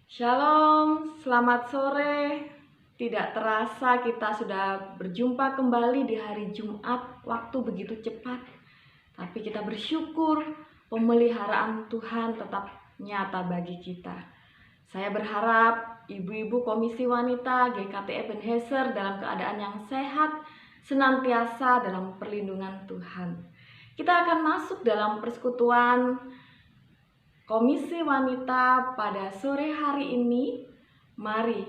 Shalom, selamat sore. Tidak terasa kita sudah berjumpa kembali di hari Jumat, waktu begitu cepat. Tapi kita bersyukur pemeliharaan Tuhan tetap nyata bagi kita. Saya berharap ibu-ibu Komisi Wanita GKT Ebenezer dalam keadaan yang sehat, senantiasa dalam perlindungan Tuhan. Kita akan masuk dalam persekutuan Komisi Wanita pada sore hari ini. Mari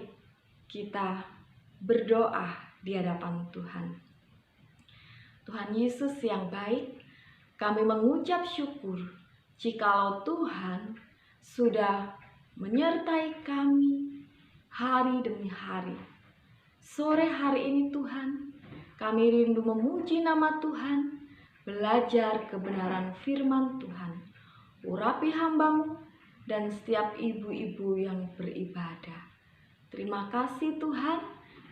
kita berdoa di hadapan Tuhan. Tuhan Yesus yang baik, kami mengucap syukur jikalau Tuhan sudah menyertai kami hari demi hari. Sore hari ini Tuhan, kami rindu memuji nama Tuhan, belajar kebenaran firman Tuhan. Urapi hamba-Mu dan setiap ibu-ibu yang beribadah. Terima kasih Tuhan,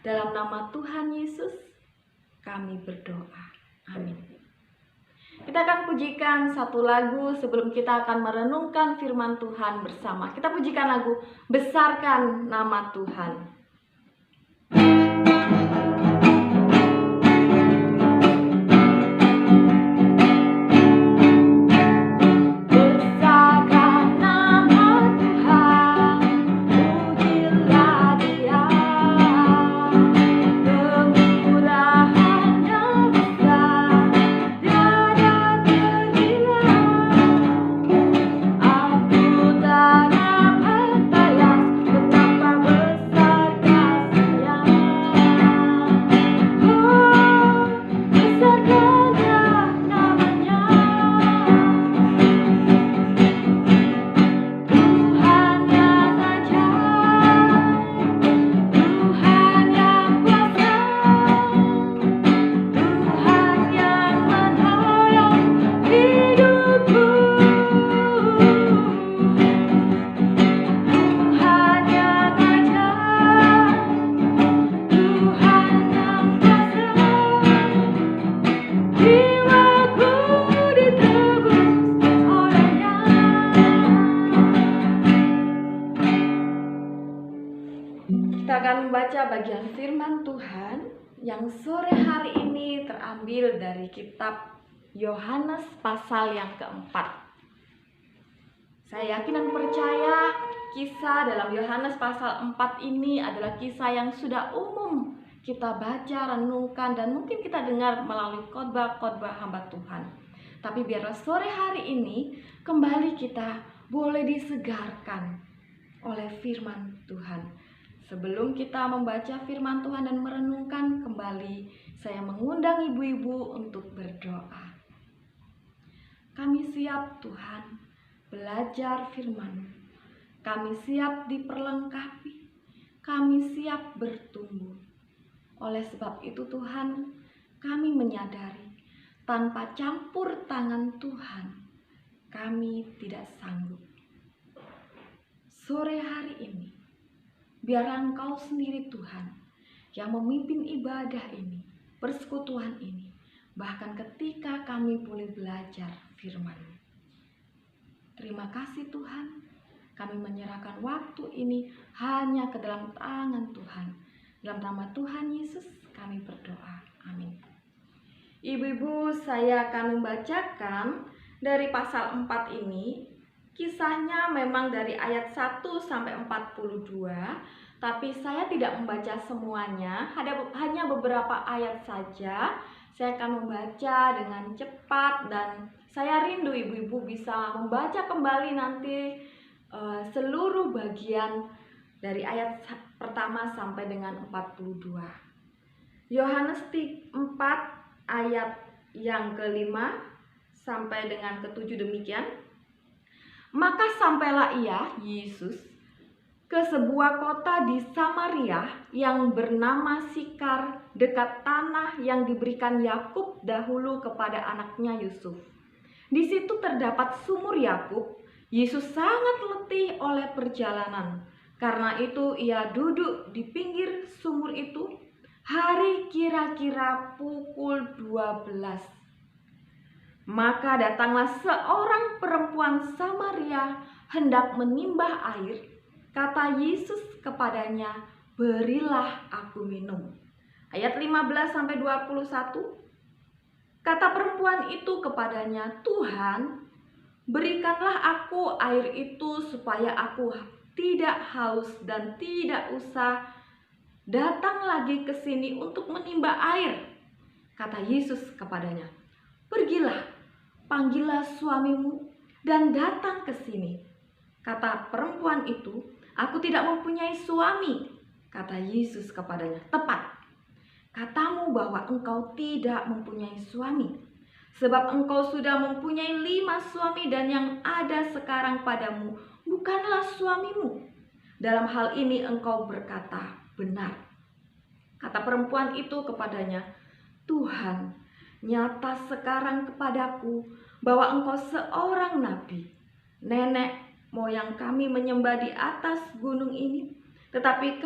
dalam nama Tuhan Yesus kami berdoa. Amin. Kita akan pujikan satu lagu sebelum kita akan merenungkan firman Tuhan bersama. Kita pujikan lagu Besarkan Nama Tuhan. Bagian firman Tuhan yang sore hari ini terambil dari kitab Yohanes pasal yang keempat. Saya yakin dan percaya kisah dalam Yohanes pasal 4 ini adalah kisah yang sudah umum kita baca, renungkan, dan mungkin kita dengar melalui khotbah-khotbah hamba Tuhan. Tapi biarlah sore hari ini kembali kita boleh disegarkan oleh firman Tuhan. Sebelum kita membaca firman Tuhan dan merenungkan kembali, saya mengundang ibu-ibu untuk berdoa. Kami siap Tuhan belajar firman. Kami siap diperlengkapi. Kami siap bertumbuh. Oleh sebab itu Tuhan, kami menyadari tanpa campur tangan Tuhan, kami tidak sanggup. Sore hari ini, biar Engkau sendiri Tuhan yang memimpin ibadah ini, persekutuan ini, bahkan ketika kami boleh belajar firman. Terima kasih Tuhan, kami menyerahkan waktu ini hanya ke dalam tangan Tuhan. Dalam nama Tuhan Yesus kami berdoa. Amin. Ibu-ibu, saya akan membacakan dari pasal 4 ini. Kisahnya memang dari ayat 1 sampai 42, tapi saya tidak membaca semuanya, hanya beberapa ayat saja. Saya akan membaca dengan cepat dan saya rindu ibu-ibu bisa membaca kembali nanti seluruh bagian dari ayat pertama sampai dengan 42. Yohanes 4 ayat yang ke-5 sampai dengan ke-7 demikian. Maka sampailah ia, Yesus, ke sebuah kota di Samaria yang bernama Sikar, dekat tanah yang diberikan Yakub dahulu kepada anaknya Yusuf. Di situ terdapat sumur Yakub. Yesus sangat letih oleh perjalanan. Karena itu ia duduk di pinggir sumur itu. Hari kira-kira pukul 12. Maka datanglah seorang perempuan Samaria hendak menimbah air. Kata Yesus kepadanya, "Berilah aku minum." Ayat 15-21. Kata perempuan itu kepadanya, "Tuhan, berikanlah aku air itu supaya aku tidak haus dan tidak usah datang lagi ke sini untuk menimba air." Kata Yesus kepadanya, "Pergilah, panggillah suamimu dan datang ke sini." Kata perempuan itu, "Aku tidak mempunyai suami." Kata Yesus kepadanya, "Tepat katamu bahwa engkau tidak mempunyai suami. Sebab engkau sudah mempunyai 5 suami dan yang ada sekarang padamu bukanlah suamimu. Dalam hal ini engkau berkata benar." Kata perempuan itu kepadanya, "Tuhan, nyata sekarang kepadaku bahwa engkau seorang nabi. Nenek moyang kami menyembah di atas gunung ini, tetapi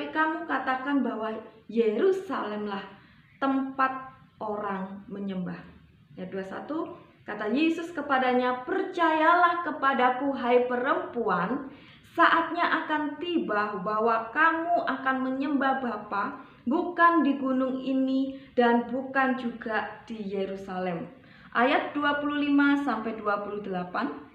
kamu katakan bahwa Yerusalemlah tempat orang menyembah." Ayat 21, kata Yesus kepadanya, "Percayalah kepadaku, hai perempuan, saatnya akan tiba bahwa kamu akan menyembah Bapa bukan di gunung ini dan bukan juga di Yerusalem." Ayat 25-28.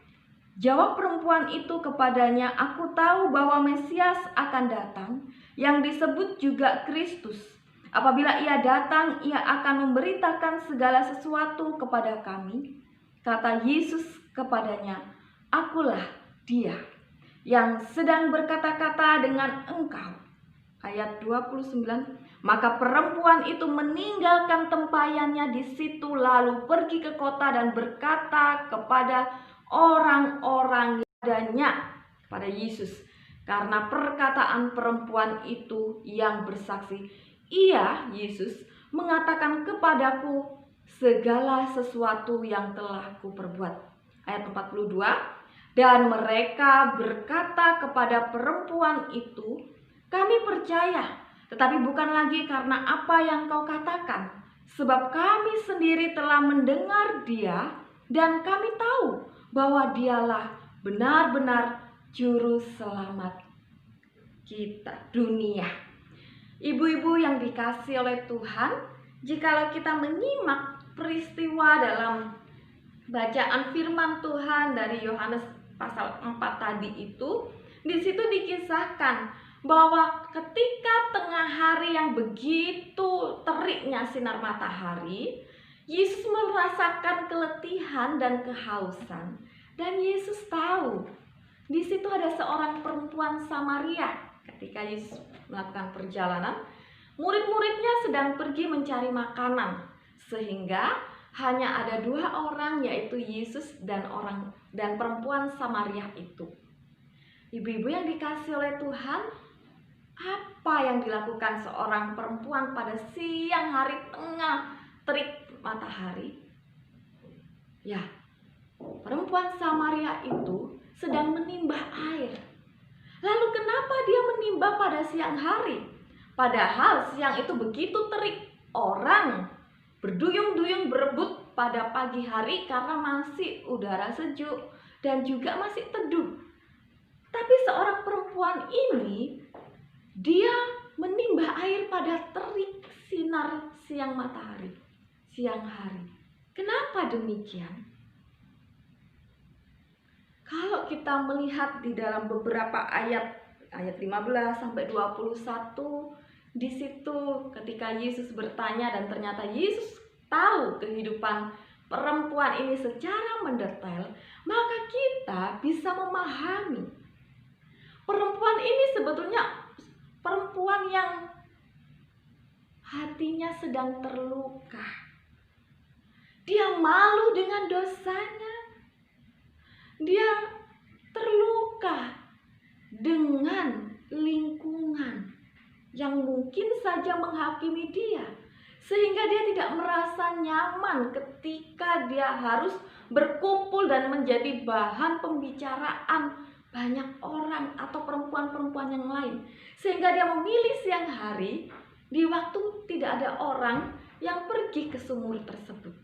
Jawab perempuan itu kepadanya, "Aku tahu bahwa Mesias akan datang, yang disebut juga Kristus. Apabila ia datang, ia akan memberitakan segala sesuatu kepada kami." Kata Yesus kepadanya, "Akulah dia yang sedang berkata-kata dengan engkau." Ayat 29. Maka perempuan itu meninggalkan tempayannya di situ, lalu pergi ke kota dan berkata kepada orang-orang adanya pada Yesus karena perkataan perempuan itu yang bersaksi, "Ia, Yesus, mengatakan kepadaku segala sesuatu yang telah kuperbuat." Ayat 42. Dan mereka berkata kepada perempuan itu, "Kami percaya, tetapi bukan lagi karena apa yang kau katakan, sebab kami sendiri telah mendengar dia dan kami tahu bahwa dialah benar-benar juru selamat kita dunia." Ibu-ibu yang dikasihi oleh Tuhan, jikalau kita menyimak peristiwa dalam bacaan firman Tuhan dari Yohanes pasal 4 tadi itu, di situ dikisahkan bahwa ketika tengah hari yang begitu teriknya sinar matahari, Yesus merasakan keletihan dan kehausan, dan Yesus tahu di situ ada seorang perempuan Samaria. Ketika Yesus melakukan perjalanan, murid-muridnya sedang pergi mencari makanan, sehingga hanya ada 2 orang, yaitu Yesus dan perempuan Samaria itu. Ibu-ibu yang dikasihi oleh Tuhan, apa yang dilakukan seorang perempuan pada siang hari tengah terik matahari? Ya, perempuan Samaria itu sedang menimba air. Lalu kenapa dia menimba pada siang hari? Padahal siang itu begitu terik, orang berduyung-duyung berebut pada pagi hari karena masih udara sejuk dan juga masih teduh. Tapi seorang perempuan ini, dia menimba air pada terik sinar siang hari. Kenapa demikian? Kalau kita melihat di dalam beberapa ayat 15-21, di situ ketika Yesus bertanya dan ternyata Yesus tahu kehidupan perempuan ini secara mendetail, maka kita bisa memahami perempuan ini sebetulnya perempuan yang hatinya sedang terluka. Dia malu dengan dosanya. Dia terluka dengan lingkungan yang mungkin saja menghakimi dia, sehingga dia tidak merasa nyaman ketika dia harus berkumpul dan menjadi bahan pembicaraan banyak orang atau perempuan-perempuan yang lain, sehingga dia memilih siang hari di waktu tidak ada orang yang pergi ke sumur tersebut.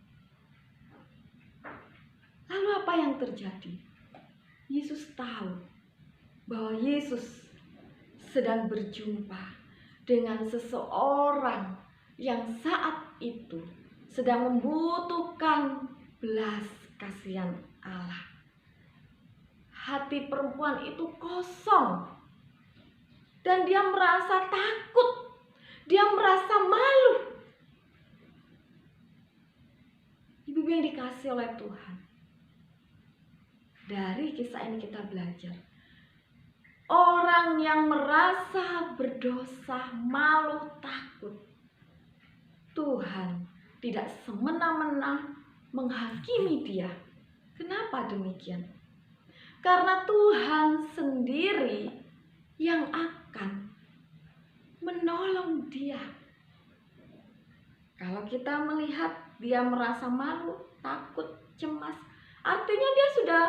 Lalu apa yang terjadi? Yesus tahu bahwa Yesus sedang berjumpa dengan seseorang yang saat itu sedang membutuhkan belas kasihan Allah. Hati perempuan itu kosong dan dia merasa takut, dia merasa malu. Ibu yang dikasih oleh Tuhan, dari kisah ini kita belajar, orang yang merasa berdosa, malu, takut, Tuhan tidak semena-mena menghakimi dia. Kenapa demikian? Karena Tuhan sendiri yang akan menolong dia. Kalau kita melihat dia merasa malu, takut, cemas, artinya dia sudah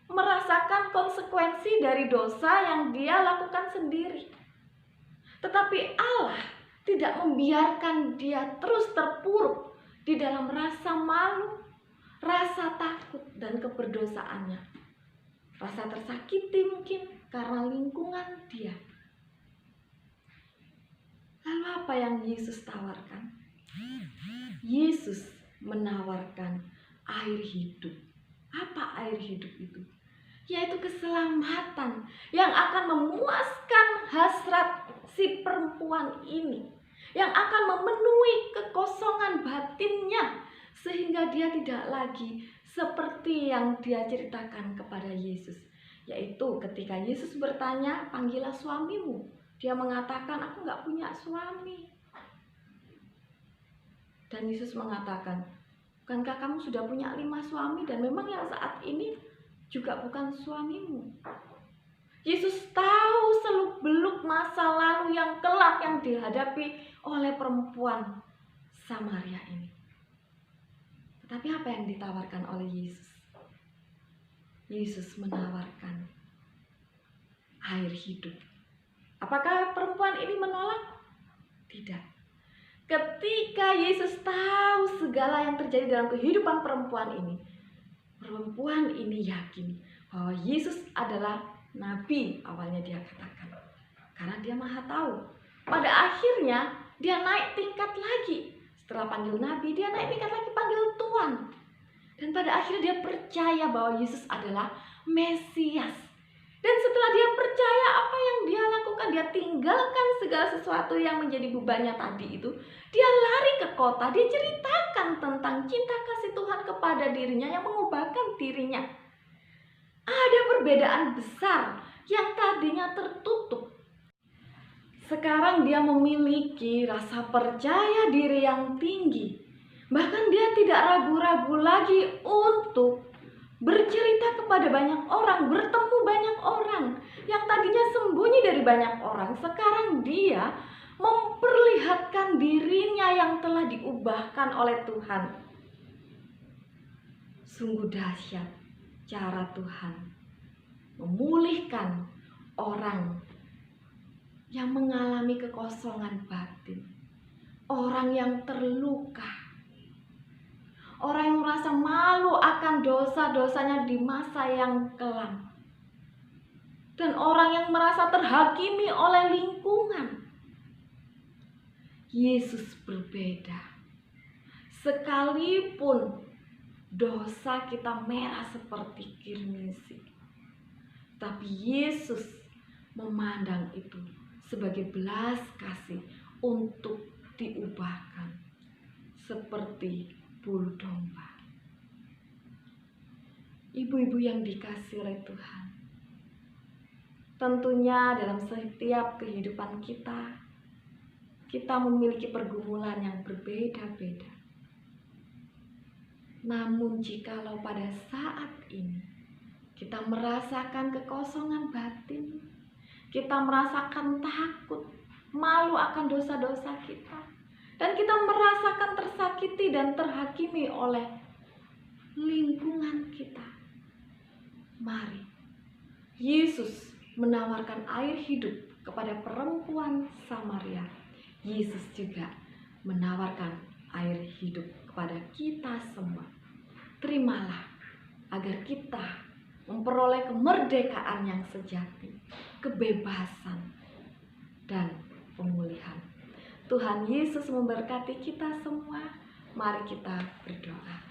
merasakan konsekuensi dari dosa yang dia lakukan sendiri. Tetapi Allah tidak membiarkan dia terus terpuruk di dalam rasa malu, rasa takut, dan keberdosaannya. Rasa tersakiti mungkin karena lingkungan dia. Lalu apa yang Yesus tawarkan? Yesus menawarkan air hidup. Apa air hidup itu? Yaitu keselamatan yang akan memuaskan hasrat si perempuan ini, yang akan memenuhi kekosongan batinnya, sehingga dia tidak lagi seperti yang dia ceritakan kepada Yesus. Yaitu ketika Yesus bertanya, panggillah suamimu. Dia mengatakan, aku gak punya suami. Dan Yesus mengatakan, bukankah kamu sudah punya 5 suami dan memang yang saat ini juga bukan suamimu? Yesus tahu seluk-beluk masa lalu yang gelap yang dihadapi oleh perempuan Samaria ini. Tetapi apa yang ditawarkan oleh Yesus? Yesus menawarkan air hidup. Apakah perempuan ini menolak? Tidak. Ketika Yesus tahu segala yang terjadi dalam kehidupan perempuan ini yakin bahwa Yesus adalah nabi, awalnya dia katakan. Karena dia maha tahu. Pada akhirnya dia naik tingkat lagi. Setelah panggil nabi, dia naik tingkat lagi, panggil Tuhan. Dan pada akhirnya dia percaya bahwa Yesus adalah Mesias. Dan setelah dia percaya, apa yang dia lakukan? Dia tinggalkan segala sesuatu yang menjadi bebannya tadi itu. Dia lari ke kota, dia ceritakan tentang cinta kasih Tuhan kepada dirinya yang mengubahkan dirinya. Ada perbedaan besar yang tadinya tertutup. Sekarang dia memiliki rasa percaya diri yang tinggi. Bahkan dia tidak ragu-ragu lagi untuk bercerita kepada banyak orang, bertemu banyak orang. Yang tadinya sembunyi dari banyak orang, sekarang dia memperlihatkan dirinya yang telah diubahkan oleh Tuhan. Sungguh dahsyat cara Tuhan memulihkan orang yang mengalami kekosongan batin, orang yang terluka, orang yang merasa malu akan dosa-dosanya di masa yang kelam, dan orang yang merasa terhakimi oleh lingkungan. Yesus berbeda. Sekalipun dosa kita merah seperti kirmisi, tapi Yesus memandang itu sebagai belas kasih untuk diubahkan seperti bulu domba. Ibu-ibu yang dikasihi oleh Tuhan, tentunya dalam setiap kehidupan kita memiliki pergumulan yang berbeda-beda. Namun jikalau pada saat ini kita merasakan kekosongan batin, kita merasakan takut, malu akan dosa-dosa kita, dan kita merasakan tersakiti dan terhakimi oleh lingkungan kita, mari Yesus menawarkan air hidup kepada perempuan Samaria. Yesus juga menawarkan air hidup kepada kita semua. Terimalah agar kita memperoleh kemerdekaan yang sejati. kebebasan, dan pemulihan. Tuhan Yesus memberkati kita semua. Mari kita berdoa.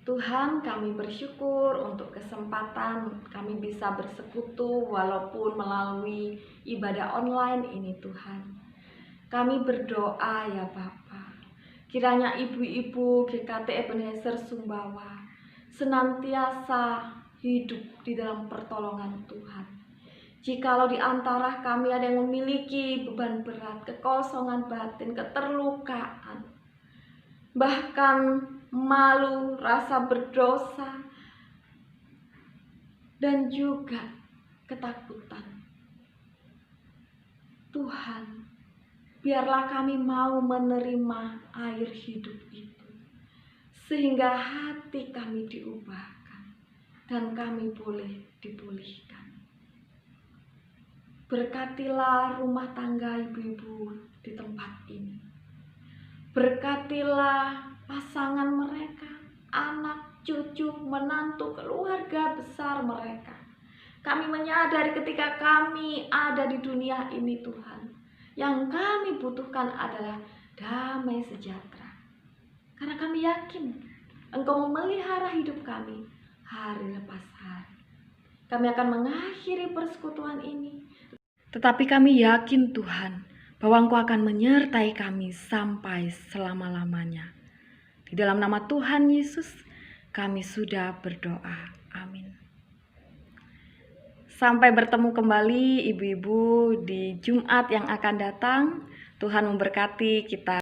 Tuhan, kami bersyukur untuk kesempatan kami bisa bersekutu walaupun melalui ibadah online ini Tuhan. Kami berdoa ya Bapa, kiranya ibu-ibu GKT Ebenezer Sumbawa senantiasa hidup di dalam pertolongan Tuhan. Jikalau di antara kami ada yang memiliki beban berat, kekosongan batin, keterlukaan, bahkan malu, rasa berdosa, dan juga ketakutan, Tuhan, biarlah kami mau menerima air hidup itu, sehingga hati kami diubahkan dan kami boleh dipulihkan. Berkatilah rumah tangga ibu-ibu di tempat ini. Berkatilah pasangan mereka, anak, cucu, menantu, keluarga besar mereka. Kami menyadari ketika kami ada di dunia ini Tuhan, yang kami butuhkan adalah damai sejahtera. Karena kami yakin Engkau memelihara hidup kami hari lepas hari. Kami akan mengakhiri persekutuan ini, tetapi kami yakin Tuhan bahwa Engkau akan menyertai kami sampai selama-lamanya. Di dalam nama Tuhan Yesus, kami sudah berdoa. Amin. Sampai bertemu kembali ibu-ibu di Jumat yang akan datang. Tuhan memberkati kita.